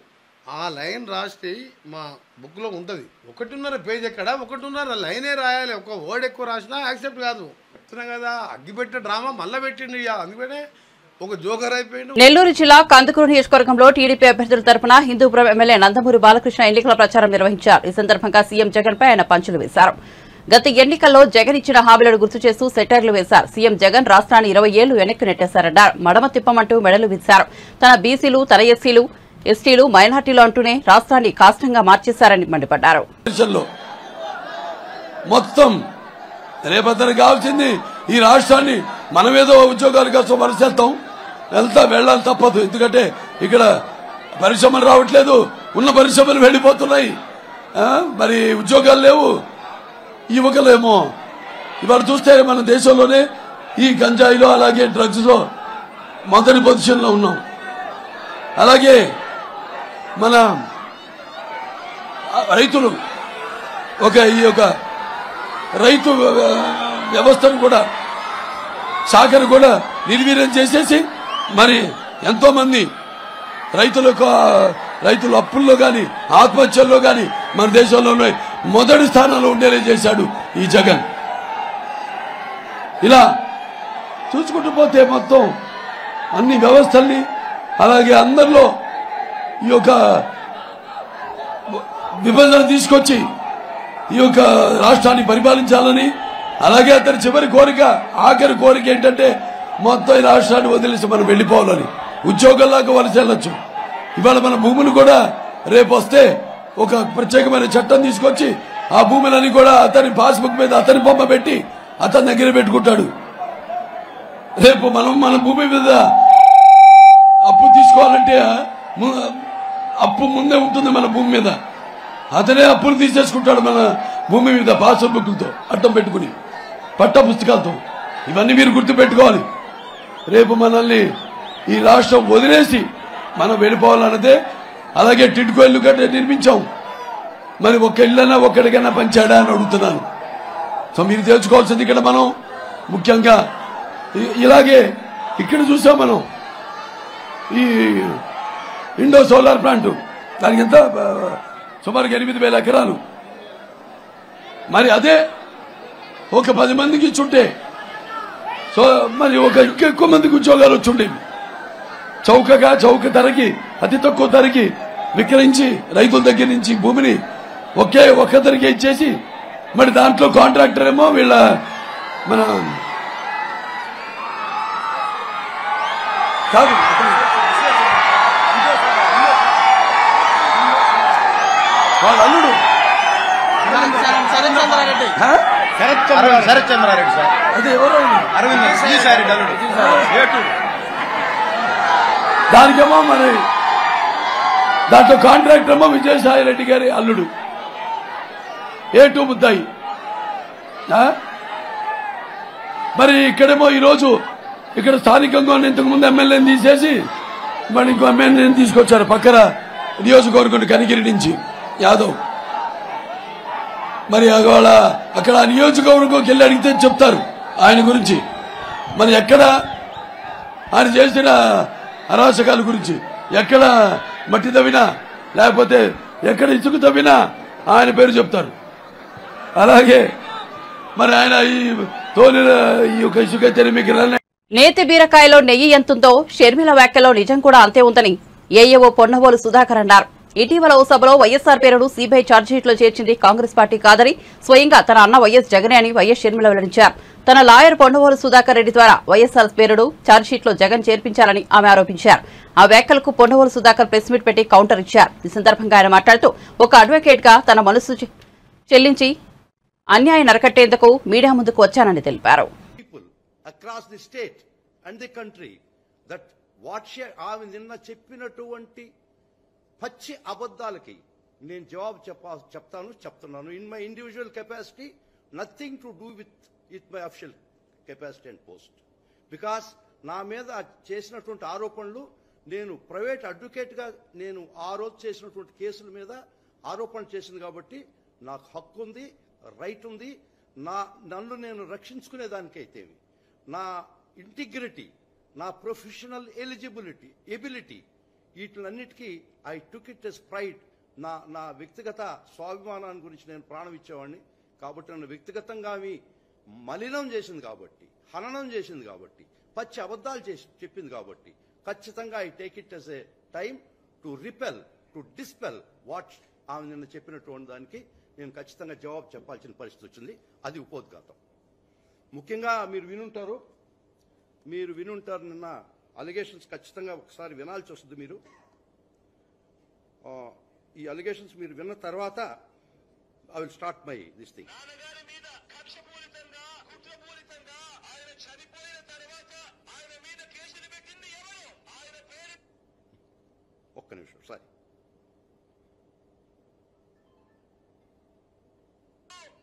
ఆ లైన్ రాస్తే మా బుక్లో ఉంటుంది. 1.5 పేజ్ ఎక్కడ, 1.5 లైనే రాయాలి. ఒక వర్డ్ ఎక్కువ రాసినా యాక్సెప్ట్ కాదు. చెప్తున్నా కదా, అగ్గిపెట్టే డ్రామా మళ్ళీ పెట్టిండు. అందుకనే ఒక జోకర్ అయిపోయిండు. నెల్లూరు జిల్లా కందుకూరు నియోజకవర్గంలో టీడీపీ అభ్యర్థుల తరపున హిందూపురం ఎమ్మెల్యే నందమూరి బాలకృష్ణ ఎన్నికల ప్రచారం నిర్వహించారు. ఈ సందర్భంగా సీఎం జగన్ పై ఆయన పంచులు వేశారు. గత ఎన్నికల్లో జగన్ ఇచ్చిన హామీలను గుర్తు చేస్తూ సెటైర్లు వేశారు. సీఎం జగన్ రాష్ట్రాన్ని 20 ఏళ్లు వెనక్కి నెట్టేశారన్నారు. మడమ తిప్పమంటూ మెడలు విచ్చారు. తన బీసీలు, తన ఎస్సీలు, ఎస్టీలు, మైనార్టీలు అంటూనే రాష్ట్రాన్ని కాష్టంగా మార్చేశారని మండిపడ్డారు. మొత్తం రేపొద్దున కావాల్సింది ఈ రాష్ట్రాన్ని మనమేదో ఉద్యోగాల కోసం వెళ్ళాలి తప్పదు. ఎందుకంటే ఇక్కడ పరిశ్రమలు రావట్లేదు, ఉన్న పరిశ్రమలు వెళ్ళిపోతున్నాయి, మరి ఉద్యోగాలు లేవు. యువకులేమో ఇవాళ చూస్తే మన దేశంలోనే ఈ గంజాయిలో అలాగే డ్రగ్స్ లో మొదటి పొజిషన్లో ఉన్నాం. అలాగే మన రైతులు ఈ యొక్క రైతు వ్యవస్థను కూడా శాఖను కూడా నిర్వీర్యం చేసేసి మరి ఎంతో మంది రైతుల అప్పుల్లో కానీ ఆత్మహత్యల్లో కానీ మన దేశంలోనే మొదటి స్థానంలో ఉండేలా చేశాడు ఈ జగన్. ఇలా చూసుకుంటూ పోతే మొత్తం అన్ని వ్యవస్థల్ని అలాగే అందరిలో ఈ యొక్క విభజన తీసుకొచ్చి ఈ యొక్క రాష్ట్రాన్ని పరిపాలించాలని, అలాగే అతని చివరి కోరిక ఆఖరి కోరిక ఏంటంటే మొత్తం ఈ రాష్ట్రాన్ని వదిలేసి మనం వెళ్లిపోవాలని, ఉద్యోగాల్లాగా వలస వెళ్ళొచ్చు. ఇవాళ మన భూములు కూడా రేపు వస్తే ఒక ప్రత్యేకమైన చట్టం తీసుకొచ్చి ఆ భూములని కూడా అతని పాస్బుక్ మీద అతని బొమ్మ పెట్టి అతని దగ్గర పెట్టుకుంటాడు. రేపు మనం మన భూమి మీద అప్పు తీసుకోవాలంటే అప్పు ముందే ఉంటుంది మన భూమి మీద. అతనే అప్పులు తీసేసుకుంటాడు మన భూమి మీద పాస్బుక్లతో అడ్డం పెట్టుకుని పట్ట పుస్తకాలతో. ఇవన్నీ మీరు గుర్తుపెట్టుకోవాలి. రేపు మనల్ని ఈ రాష్ట్రం వదిలేసి మనం వెళ్ళిపోవాలన్నదే. అలాగే టిడ్కో ఇల్లు గట్ట నిర్మించాం, మరి ఒక్క ఇళ్ళన్నా ఒక్కడికైనా పంచాడా అని అడుగుతున్నాను. సో మీరు తెలుసుకోవాల్సింది ఇక్కడ మనం ముఖ్యంగా ఇలాగే ఇక్కడ చూసాం మనం ఈ ఇండో సోలార్ ప్లాంట్, దానికి ఎంత సుమారుగా 8,000 ఎకరాలు. మరి అదే ఒక 10 మందికి ఇచ్చుంటే సో మరి ఒక ఎక్కువ మందికి ఉద్యోగాలు వచ్చుండేవి. చౌక ధరకి అతి తక్కువ ధరకి విక్రయించి రైతుల దగ్గర నుంచి భూమిని ఒక్క ధరకి ఇచ్చేసి మరి దాంట్లో కాంట్రాక్టర్ ఏమో వీళ్ళ మన కాదు వాళ్ళ అల్లుడు శరత్ చంద్రారెడ్డి సార్, అది ఎవరో దానికేమో మరి దాంట్లో కాంట్రాక్టర్ ఏమో విజయసాయి రెడ్డి గారి అల్లుడు A2 ముద్దాయి. మరి ఇక్కడేమో ఈరోజు ఇక్కడ స్థానికంగా ఇంతకుముందు ఎమ్మెల్యేని తీసేసి మరి ఇంకో ఎమ్మెల్యేని తీసుకొచ్చారు పక్కన నియోజకవర్గం కనిగిరి నుంచి యాదవ్. మరి వాళ్ళ అక్కడ నియోజకవర్గంకి వెళ్ళి అడిగితే చెప్తారు ఆయన గురించి. మరి ఎక్కడ ఆయన చేసిన అరాచకాల గురించి, ఎక్కడ మట్టి తవ్వినా లేకపోతే ఎక్కడ ఇసుక తవ్వినా ఆయన పేరు చెప్తారు. అలాగే మరి ఆయన ఈ తోలిన ఈ యొక్క ఇసుక తెరిమికి నేతి బీరకాయలో నెయ్యి ఎంతుందో షర్మిల వ్యాఖ్యలో నిజం కూడా అంతే ఉందని ఏఏఓ పొన్నవోలు సుధాకర్ అన్నారు. ఇటీవల ఓ సభలో వైఎస్సార్ పేరును సీబీఐ ఛార్జ్షీట్లో చేర్చింది కాంగ్రెస్ పార్టీ కాదని స్వయంగా తన అన్న వైఎస్ జగనే అని వైఎస్ షర్మిల వెల్లడించారు. తన లాయర్ పొన్నవోలు సుధాకర్ రెడ్డి ద్వారా వైఎస్సార్ పేరును ఛార్జ్షీట్లో జగన్ చేర్పించాలని ఆమె ఆరోపించారు. ఆ వ్యాఖ్యలకు పొన్నవోలు సుధాకర్ ప్రెస్ మీట్ పెట్టి కౌంటర్ ఇచ్చారు. ఈ సందర్భంగా ఆయన మాట్లాడుతూ ఒక అడ్వకేట్ గా తన మనసు చెల్లించి అన్యాయం నరకట్టేందుకు మీడియా ముందుకు వచ్చానని తెలిపారు. across the state and the country that what she ఆమె నిన్న చెప్పినటువంటి పచ్చి అబద్ధాలకి నేను జవాబు చెప్తున్నాను in my individual capacity, nothing to do with my official capacity and post. Because నా మీద చేసినటువంటి ఆరోపణలు నేను ప్రైవేట్ అడ్వకేట్గా నేను ఆ రోజు చేసినటువంటి కేసుల మీద ఆరోపణ చేసింది కాబట్టి నాకు హక్కు ఉంది, రైట్ ఉంది. నన్ను నేను రక్షించుకునేదానికైతే నా ఇంటిగ్రిటీ, నా ప్రొఫెషనల్ ఎబిలిటీ వీటిలన్నిటికీ I took it as pride. నా వ్యక్తిగత స్వాభిమానాన్ని గురించి నేను ప్రాణం ఇచ్చేవాడిని. కాబట్టి నన్ను వ్యక్తిగతంగా మలినం చేసింది కాబట్టి, హననం చేసింది కాబట్టి, పచ్చి అబద్ధాలు చెప్పింది కాబట్టి ఖచ్చితంగా I take it as a time to dispel what ఆమె నిన్న చెప్పినటువంటి దానికి నేను ఖచ్చితంగా జవాబు చెప్పాల్సిన పరిస్థితి వచ్చింది. అది ఉపోద్ఘాతం. ముఖ్యంగా మీరు వినుంటారు నిన్న అలిగేషన్స్ ఖచ్చితంగా ఒకసారి వినాల్సి వస్తుంది. మీరు ఈ అలిగేషన్స్ మీరు విన్న తర్వాత I will start my this thing. ఒక్క నిమిషం సారీ.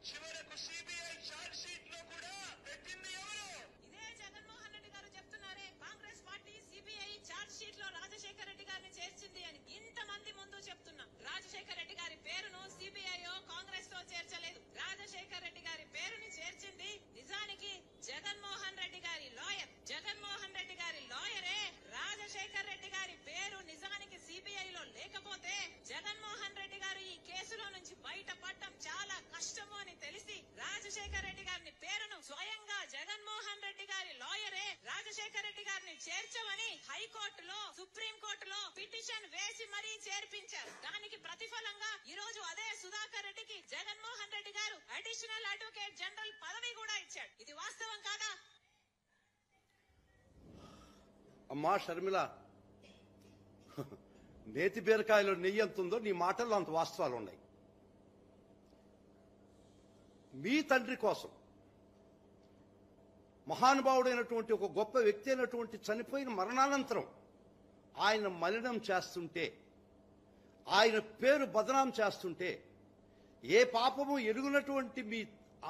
చివరకు సిబిఐ ఛార్జ్ షీట్ లో కూడా పెట్టింది ఎవరు? ఇదే జగన్మోహన్ రెడ్డి గారు చెప్తున్నారే Congress party CBI charge sheet లో రాజశేఖర రెడ్డి గారిని చేర్చింది అని. ఇంతమంది ముందు చెప్తున్నా రాజశేఖర రెడ్డి గారి పేరును సిబిఐయో కాంగ్రెస్ తో చేర్చలేదు. రాజశేఖర రెడ్డి గారి పేరుని చేర్చింది నిజానికి జగన్మోహన్ రెడ్డి గారి లాయర్. జగన్మోహన్ రెడ్డి గారి లాయరే రాజశేఖర రెడ్డి గారి పేరు నిజానికి సిబిఐలో రాజశేఖర రెడ్డి గారిని చేర్చమని హైకోర్టులో సుప్రీం కోర్టులో పిటిషన్ వేసి మరీ చేర్పించారు. దానికి ప్రతిఫలంగా ఈ రోజు అదే సుధాకర్ రెడ్డికి జగన్మోహన్ రెడ్డి గారు అడిషనల్ అడ్వకేట్ జనరల్ పదవి కూడా ఇచ్చాడు. ఇది వాస్తవం కాదా? అమ్మా షర్మిల, నేతి బీరకాయలో నెయ్యి ఎంత ఉందో నీ మాటల్లో అంత వాస్తవాలు ఉన్నాయి. మీ తండ్రి కోసం మహానుభావుడైనటువంటి ఒక గొప్ప వ్యక్తి అయినటువంటి చనిపోయిన మరణానంతరం ఆయన మలినం చేస్తుంటే, ఆయన పేరు బదనాం చేస్తుంటే, ఏ పాపము ఎరుగునటువంటి మీ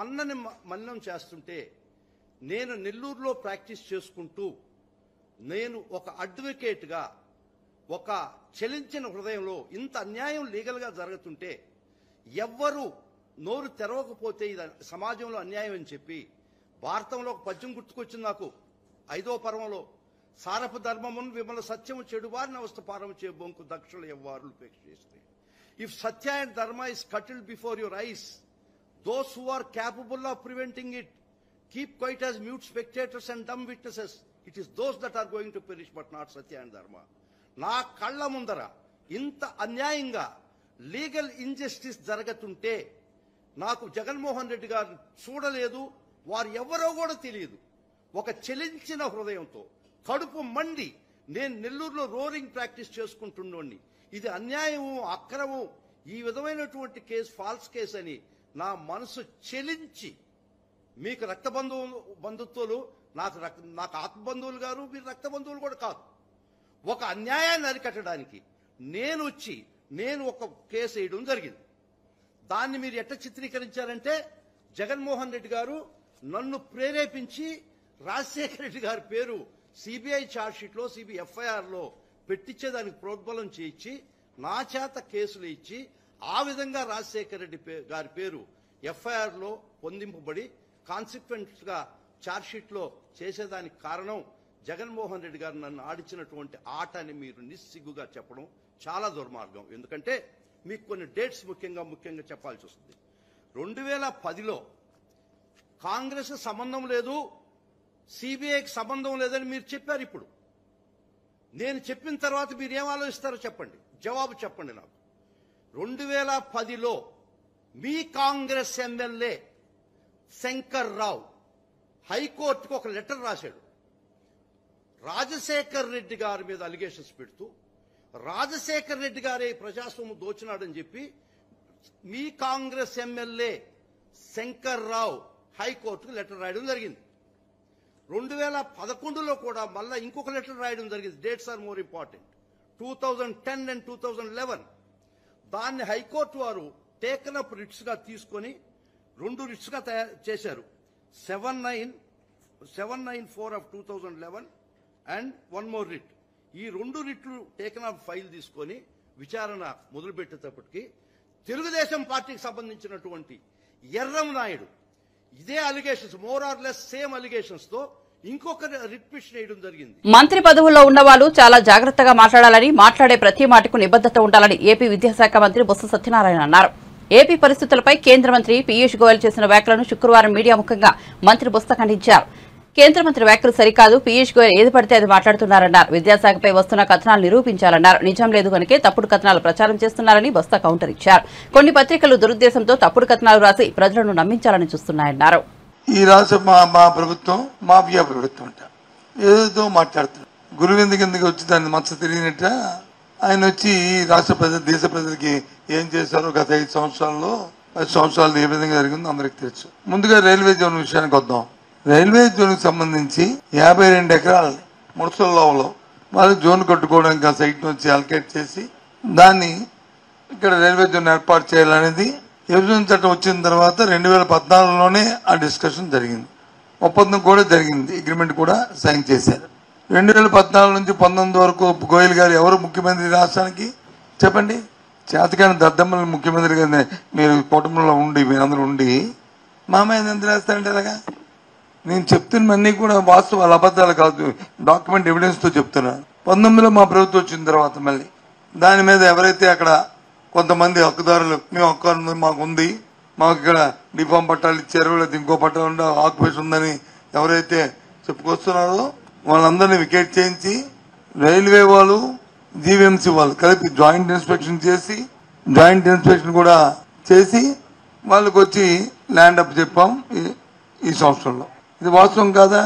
అన్నని మలినం చేస్తుంటే, నేను నెల్లూరులో ప్రాక్టీస్ చేసుకుంటూ నేను ఒక అడ్వకేట్గా ఒక చలించిన హృదయంలో ఇంత అన్యాయం లీగల్గా జరుగుతుంటే ఎవ్వరూ నోరు తెరవకపోతే ఇది సమాజంలో అన్యాయం అని చెప్పి భారతంలో ఒక పద్యం గుర్తుకొచ్చింది నాకు. 5వ పర్వంలో సారపు ధర్మమును విమల సత్యము చెడు వారిని అవస్థ పారము చే బొంకు దక్షులు ఎవ్వారులు ఉపేక్షిస్తాయి. If satya and dharma is curtailed before your eyes, those who are capable of preventing it keep quiet as mute spectators and dumb witnesses. It is those that are going to perish but not satya and dharma. నా కళ్ళ ముందర ఇంత అన్యాయంగా legal injustice జరుగుతుంటే నాకు జగన్మోహన్ రెడ్డి గారు చూడలేదు, వారు ఎవరో కూడా తెలియదు. ఒక చెలించిన హృదయంతో కడుపు మండి నేను నెల్లూరులో రోరింగ్ ప్రాక్టీస్ చేసుకుంటున్నోడిని. ఇది అన్యాయము, అక్రమం, ఈ విధమైనటువంటి కేసు ఫాల్స్ కేసు అని నా మనసు చెలించి, మీకు బంధుత్వాలు నాకు ఆత్మబంధువులు గారు, మీరు రక్త బంధువులు కూడా కాదు, ఒక అన్యాయాన్ని అరికట్టడానికి నేను ఒక కేసు వేయడం జరిగింది. దాన్ని మీరు ఎట్లా చిత్రీకరించారంటే జగన్మోహన్ రెడ్డి గారు నన్ను ప్రేరేపించి రాజశేఖర రెడ్డి గారి పేరు సిబిఐ ఛార్జ్షీట్లో సిబిఐ ఎఫ్ఐఆర్లో పెట్టించేదానికి ప్రోద్బలం చేయించి నా చేత కేసులు ఇచ్చి ఆ విధంగా రాజశేఖర రెడ్డి గారి పేరు ఎఫ్ఐఆర్లో పొందింపబడి కాన్సిక్వెంట్గా ఛార్జ్షీట్లో చేసేదానికి కారణం జగన్మోహన్ రెడ్డి గారు నన్ను ఆడించినటువంటి ఆట అని మీరు నిస్సిగ్గుగా చెప్పడం చాలా దుర్మార్గం. ఎందుకంటే మీకు కొన్ని డేట్స్ ముఖ్యంగా చెప్పాల్సి వస్తుంది. 2010లో కాంగ్రెస్ సంబంధం లేదు, సిబిఐకి సంబంధం లేదని మీరు చెప్పారు. ఇప్పుడు నేను చెప్పిన తర్వాత మీరు ఏం ఆలోచిస్తారో చెప్పండి, జవాబు చెప్పండి నాకు. 2010లో మీ కాంగ్రెస్ ఎమ్మెల్యే శంకర్ రావు హైకోర్టుకు ఒక లెటర్ రాశాడు. రాజశేఖర్ రెడ్డి గారి మీద అలిగేషన్స్ పెడుతూ రాజశేఖర్ రెడ్డి గారే ప్రజాస్వామ్యం దోచినాడని చెప్పి మీ కాంగ్రెస్ ఎమ్మెల్యే శంకర్ రావు హైకోర్టుకు లెటర్ రాయడం జరిగింది. 2011లో కూడా మళ్ళా ఇంకొక లెటర్ రాయడం జరిగింది. Dates are more important. 2010 and 2011 దాన్ని హైకోర్టు వారు టేకన్ అప్ రిట్స్ గా తీసుకొని 2 రిట్స్ గా చేశారు. 794 ఆఫ్ 2011 అండ్ 1 మోర్ రిట్. ఈ 2 రిట్లు టేకన్ అప్ ఫైల్ తీసుకొని విచారణ మొదలుపెట్టేటప్పటికి తెలుగుదేశం పార్టీకి సంబంధించినటువంటి ఎర్రం నాయుడు ఇదే allegations, more or less same allegations తో ఇంకొక రిట్ పిటిషన్ వేయడం జరిగింది. మంత్రి పదవుల్లో ఉన్న వాళ్ళు చాలా జాగ్రత్తగా మాట్లాడాలని, మాట్లాడే ప్రతి మాటకు నిబద్ధత ఉండాలని ఏపీ విద్యాశాఖ మంత్రి బొత్స సత్యనారాయణ అన్నారు. ఏపీ పరిస్థితులపై కేంద్ర మంత్రి పీయూష్ గోయల్ చేసిన వ్యాఖ్యలను శుక్రవారం మీడియా ముఖంగా మంత్రి బొత్స ఖండించారు. కేంద్ర మంత్రి వ్యాఖ్యలు సరికాదు, పీయూష్ గోయల్ ఏది పడితే అది మాట్లాడుతున్నారన్నారు. విద్యాశాఖపై వస్తున్న కథనాలు నిరూపించాలన్నారు. నిజం లేదు కనుకే తప్పుడు కథనాలు ప్రచారం చేస్తున్నారని బొత్స కౌంటర్ ఇచ్చారు. కొన్ని పత్రికలు దురుద్దేశంతో తప్పుడు కథనాలు రాసి ప్రజలను నమ్మించాలని చూస్తున్నాయన్నారు. ఈ రాష్ట్ర మా ప్రభుత్వం మాఫియా ప్రభుత్వం అంట, ఏదో మాట్లాడుతున్నారు. గురువింద కిందకి వచ్చి దాన్ని మచ్చ తిరిగినట్ట ఆయన వచ్చి రాష్ట్ర ప్రజలు, దేశ ప్రజలకి ఏం చేశారో గత 5 సంవత్సరాల్లో 10 సంవత్సరాలు ఏ విధంగా జరిగిందో అందరికి తెలుసు. ముందుగా రైల్వే జోన్ విషయానికి వద్దాం. రైల్వే జోన్కి సంబంధించి 52 ఎకరాలని ముడసల్లో వాళ్ళు జోన్ కట్టుకోవడానికి ఆ సైట్ నుంచి అలకేట్ చేసి దాన్ని ఇక్కడ రైల్వే జోన్ ఏర్పాటు చేయాలనేది విభజన చట్టం వచ్చిన తర్వాత 2014లోనే ఆ డిస్కషన్ జరిగింది. ఒప్పందం కూడా జరిగింది, అగ్రిమెంట్ కూడా సైన్ చేశారు. 2014 నుంచి 19 వరకు గోయల్ గారు ఎవరు ముఖ్యమంత్రి రాష్ట్రానికి చెప్పండి? చేతకాని దద్దమ్మల ముఖ్యమంత్రి గారిని మీరు కుటుంబంలో ఉండి మీరందరూ ఉండి మామయ్య ఎంత రాస్తారంటే అలాగా నేను చెప్తున్నవన్నీ కూడా వాస్తవాలు, అబద్ధాలు కాదు, డాక్యుమెంట్ ఎవిడెన్స్ తో చెప్తున్నాను. 19లో మా ప్రభుత్వం వచ్చిన తర్వాత మళ్ళీ దాని మీద ఎవరైతే అక్కడ కొంతమంది హక్కుదారులు మేము హక్కు మాకు ఉంది, మాకు ఇక్కడ డిఫామ్ పట్టాలు ఇచ్చారు, లేదా ఇంకో పట్టాలు ఆక్యుపేషన్ ఉందని ఎవరైతే చెప్పుకొస్తున్నారో వాళ్ళందరినీ వికెట్ చేయించి రైల్వే వాళ్ళు జీవీఎంసీ వాళ్ళు కలిపి జాయింట్ ఇన్స్పెక్షన్ చేసి కూడా చేసి వాళ్ళకి వచ్చి ల్యాండ్ అప్ చెప్పాం ఈ సంవత్సరంలో. ఇది వాస్తవం కాదా?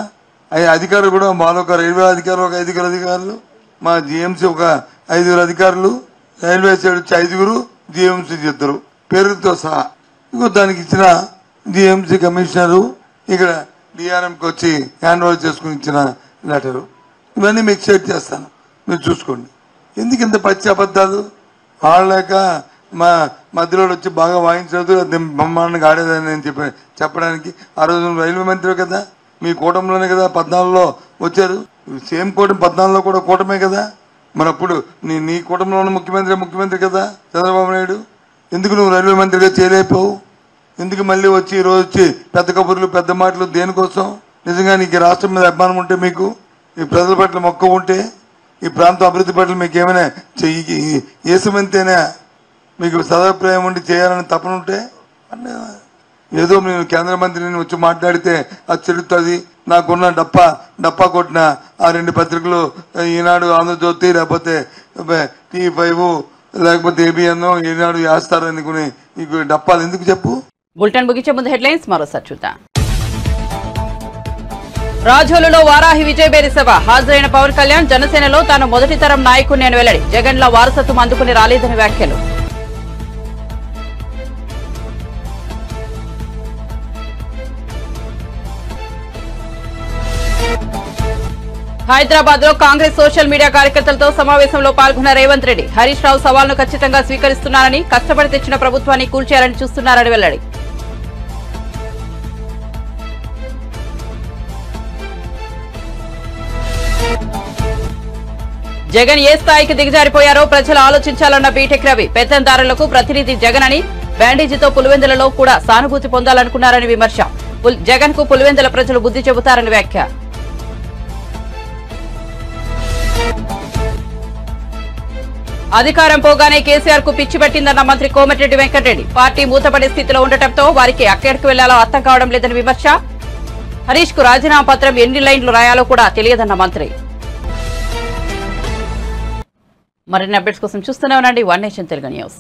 అధికారులు కూడా మాలో రైల్వే అధికారులు ఒక 5 అధికారులు, మా జీఎంసీ ఒక 5 అధికారులు, రైల్వే సైడ్ వచ్చి 5 జీఎంసీ 2 పేరుతో సహా. ఇంకో దానికి ఇచ్చిన జీఎంసీ కమిషనరు ఇక్కడ డిఆర్ఎంకి వచ్చి హ్యాండ్ ఓవర్ చేసుకుని ఇచ్చిన లెటరు. ఇవన్నీ మీకు షేర్ చేస్తాను, మీరు చూసుకోండి. ఎందుకు ఇంత పచ్చి అబద్ధాలు ఆడలేక మా మధ్యలో వచ్చి బాగా వాయించలేదు బ్రహ్మాండంగా ఆడేదని నేను చెప్పడానికి. ఆ రోజు రైల్వే మంత్రి కదా, మీ కూటమిలోనే కదా 14లో వచ్చారు. సేమ్ కూటమి 14లో కూడా కూటమే కదా. మరి అప్పుడు నీ కూటమిలోనే ముఖ్యమంత్రి కదా చంద్రబాబు నాయుడు. ఎందుకు నువ్వు రైల్వే మంత్రిగా చేయలేకపోవు? ఎందుకు మళ్ళీ వచ్చి ఈ రోజు వచ్చి పెద్ద కబుర్లు పెద్ద మాటలు దేనికోసం? నిజంగా నీకు రాష్ట్రం మీద అభిమానం ఉంటే, మీకు ఈ ప్రజల పట్ల మొక్క ఉంటే, ఈ ప్రాంతం అభివృద్ధి పట్ల మీకు ఏమైనా ఏసమంతేనా మీకు సదాభిప్రాయం ఉండి చేయాలని తపన ఉంటే, ఏదో నేను కేంద్ర మంత్రిని వచ్చి మాట్లాడితే అది చెల్లుతుంది. నాకున్న డప్పా కొట్టిన ఆ 2 పత్రికలు ఈనాడు, ఆంధ్రజ్యోతి, లేకపోతే T5 లేకపోతే ఏబిఎన్ ఈనాడు వేస్తారు అనుకుని ఈ డప్పాలు ఎందుకు చెప్పు? బులెటిన్ ముగించే ముందు హెడ్లైన్స్ మరోసారి చూద్దాం. రాజోలులో వారాహి విజయబేరి సభ హాజరైన పవన్ కళ్యాణ్ జనసేనలో తాను మొదటి తరం నాయకుడిని అని వెల్లడి. జగన్ లా వారసత్వం అందుకుని రాలేదని వ్యాఖ్యలు. హైదరాబాద్ లో కాంగ్రెస్ సోషల్ మీడియా కార్యకర్తలతో సమావేశంలో పాల్గొన్న రేవంత్ రెడ్డి హరీష్ రావు సవాల్ను ఖచ్చితంగా స్వీకరిస్తున్నారని, కష్టపడి తెచ్చిన ప్రభుత్వాన్ని కూల్చేయాలని చూస్తున్నారని వెల్లడి. జగన్ ఏ స్థాయికి దిగజారిపోయారో ప్రజలు ఆలోచించాలన్న బీటెక్ రవి. పెత్తందారులకు ప్రతినిధి జగన్ అని, బ్యాండేజీతో పులివెందులలో కూడా సానుభూతి పొందాలనుకున్నారని విమర్శ. జగన్ కు పులివెందుల ప్రజలు బుద్ధి చెబుతారని వ్యాఖ్య. అధికారం పోగానే కేసీఆర్ కు పిచ్చి పట్టిందన్న మంత్రి కోమటిరెడ్డి వెంకటరెడ్డి. పార్టీ మూతపడే స్థితిలో ఉండటంతో వారికి ఎక్కడికి వెళ్లాలో అర్థం కావడం లేదని విమర్శ. హరీష్ కు రాజీనామా పత్రం ఎన్ని లైన్లు రాయాలో కూడా తెలియదన్న మంత్రి. మరిన్ని అప్డేట్స్ కోసం చూస్తూనే ఉండండి వన్ నేషన్ తెలుగు న్యూస్.